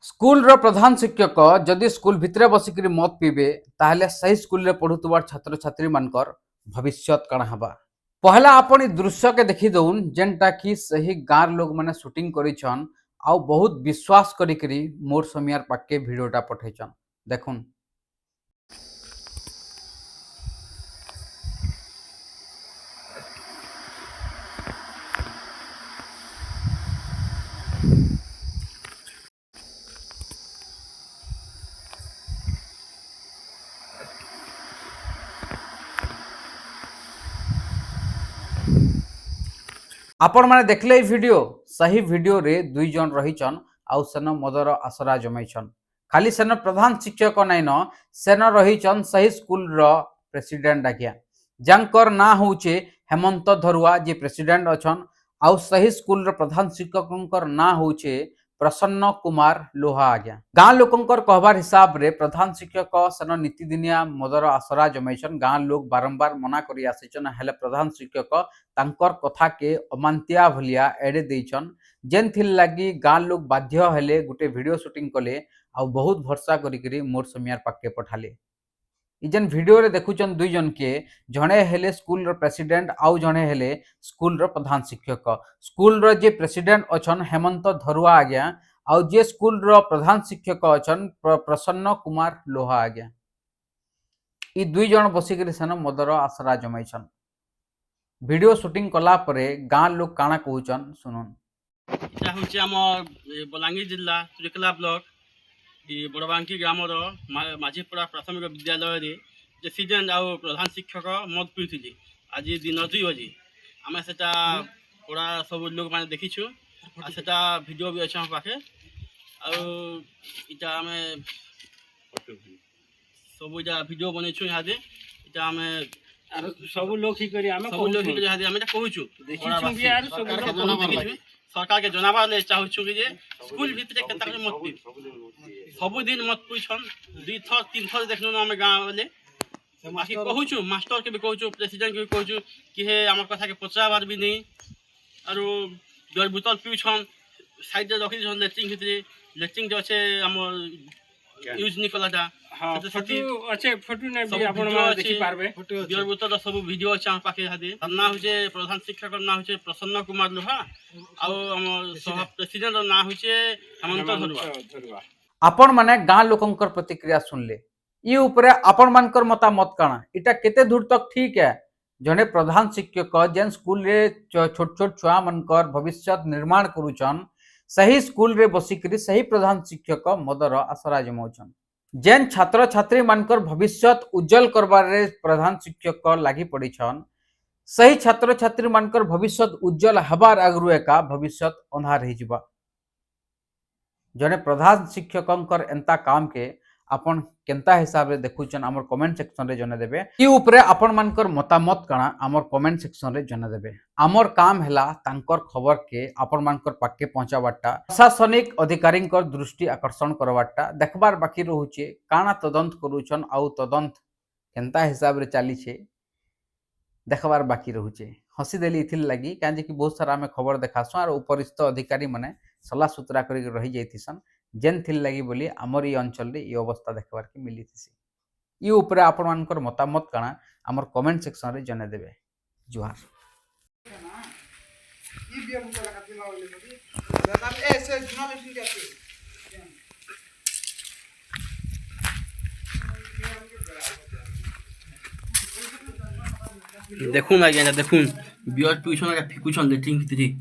School रो प्रधान शिक्षक जदि school भितरे बसिक मत पीबे ताहले सही स्कूल रे पढ़ुतुबार छात्र छात्री मानकर भविष्य कण हबा। पहला आपण ई दृश्य के देखि दउन जेनटा कि सही गाँर लोग माने शूटिंग करिछन आउ बहुत विश्वास करिकरी मोर समियार पाके वीडियोटा पठैछन। देखुन आपण माने देखले वीडियो सही वीडियो रे दुई जन रहिछन आउ सेन मदर आसरा जमैछन। खाली सेन प्रधान शिक्षक नाइन सेन रहिछन सही स्कूल रो प्रेसिडेंट आज्ञा जंकर ना होचे हेमंत धरुआ जे प्रेसिडेंट अछन आउ सही स्कूल रो प्रधान शिक्षकंकर ना होचे प्रसन्न कुमार लोहा आज्ञा। गाँ लोकंकर कहबार हिसाब रे प्रधान शिक्षक सेन नीतिदिनिया मदर आसरा जमैछन। गाँ लोग बारंबार मना करी आसिछन हेले प्रधान शिक्षक तांकर कथा के अमांतिया भलिया एड़े देइछन जेनथिल लागी गाँ लोग बाध्य हेले गुटे वीडियो शूटिंग कले आउ बहुत भरसा करिकरी मोर समियार पाके पठाले। इजन वीडियो रे देखुचन दुई जन के जणे हेले स्कूल रो प्रेसिडेंट आउ जणे हेले स्कूल रो प्रधान शिक्षक। स्कूल रो जे प्रेसिडेंट अछन हेमंत धरुआ आज्ञा आउ जे स्कूल रो प्रधान शिक्षक अछन प्रसन्न कुमार लोहा आज्ञा। ई दुई जन बसिकरी सेन मदर आसरा जमैछन। वीडियो शूटिंग कला परे गाँ लोग काना कहउचन सुनुन। এটা হচ্ছে আমার বলাঙ্গীর জিলা চুরিকলা ব্লক বড়বাঙ্কি গ্রামর মাঝিপড়া প্রাথমিক বিদ্যালୟରେ ପ୍ରେସିଡେଣ୍ଟ ଆଉ ପ୍ରଧାନ ଶିକ୍ଷକ ମତ ପିଉଥିଲେ। ଆଜି ଦିନ 2 ବଜେ ଆମେ ସେଟା ପଢ଼ା ସବୁ ଲୋକମାନେ ଦେଖିଛୁ ଆଉ ସେଟା ଭିଡ଼ିଓ ବି ଅଛି ଆମ ପାଖେ ଆଉ ଇଟା ଆମେ ସବୁ ଇଟା ଭିଡ଼ିଓ ବନେଇଛୁ ଇହାଦେ ଇଟା ଆମେ ସବୁ ଲୋକ ହିଁ କରି ଆମେ ସବୁ ଲୋକ ହିଁ ଇହାଦେ ଆମେ କହୁଛୁ ଦେଖିଛୁ ବି ଆର ସବୁ ଦେଖିଛୁ सरकार के जनाबार ले चाहू छु जे स्कूल भीतर केता कर मत पी सब दिन मत पूछन 2 थर 3 थर देखनु हम गांव वाले बाकी कहू छु मास्टर के भी कहू छु प्रेसिडेंट के भी कहू छु कि हे हमर कथा के पचाबार भी नहीं आरो दर बोतल पीछन साइड रे रखि छन लेटिंग जो छे हमर यूज नहीं कलाटा हां फोटो अच्छे फोटो नै भी आपण मा देखि पारबे दर बोतल सब वीडियो अछि हम पाके हादे ना होजे प्रधान शिक्षक ना होजे प्रसन्न कुमार लोहा आउ हमर सह प्रेसिडेंट ना होचे हेमंत धरुआ। आपण माने गाँ लोकंकर प्रतिक्रिया सुनले ई उपरे आपण मानकर मतामत काना इटा केते दूर तक ठीक है। जने प्रधान शिक्षक जेन स्कूल रे छोट छोट छुआ मनकर भविष्य निर्माण करूछन सही स्कूल रे बसिकरी सही प्रधान शिक्षक मदर आसरा जमौछन जेन छात्र छात्री मानकर भविष्य उज्जवल करबार रे प्रधान शिक्षक लागी पड़ीछन सही छात्र छात्री मानकर भविष्य उज्जवल हबार आगरु एका भविष्य अंधार हो जिबा। जने प्रधान शिक्षकंकर एंता काम के आपण केंता हिसाब रे देखुचन हमर कमेंट सेक्शन रे जने देबे ई ऊपरे आपण मानकर मतामत काना हमर कमेंट सेक्शन रे जने देबे। हमर काम हैला तांकर खबर के आपण मानकर पाके पहुंचाबाटा प्रशासनिक अधिकारींकर दृष्टि आकर्षण करबाटा देखबार बाकी रहउचे काना तदंत करूछन आउ तदंत केंता हिसाब रे चाली छे देखबार बाकी रहउचे। हसी देली इथिल लगी काजे कि बहुत सारा हमें खबर देखासु और उपरिस्थ अधिकारी माने सला सुतरा करी रही जाइथिसन जेन थिल लगी बोली हमर ई अंचल रे ई अवस्था देखबार के मिली थिसी। ई ऊपर आपण मानकर मतामत काना हमर कमेंट सेक्शन रे जने देबे। जुहार। देखुन आज्ञा देखुन बियर ट्यूशन का फिकुछन लेटिंग भीतरी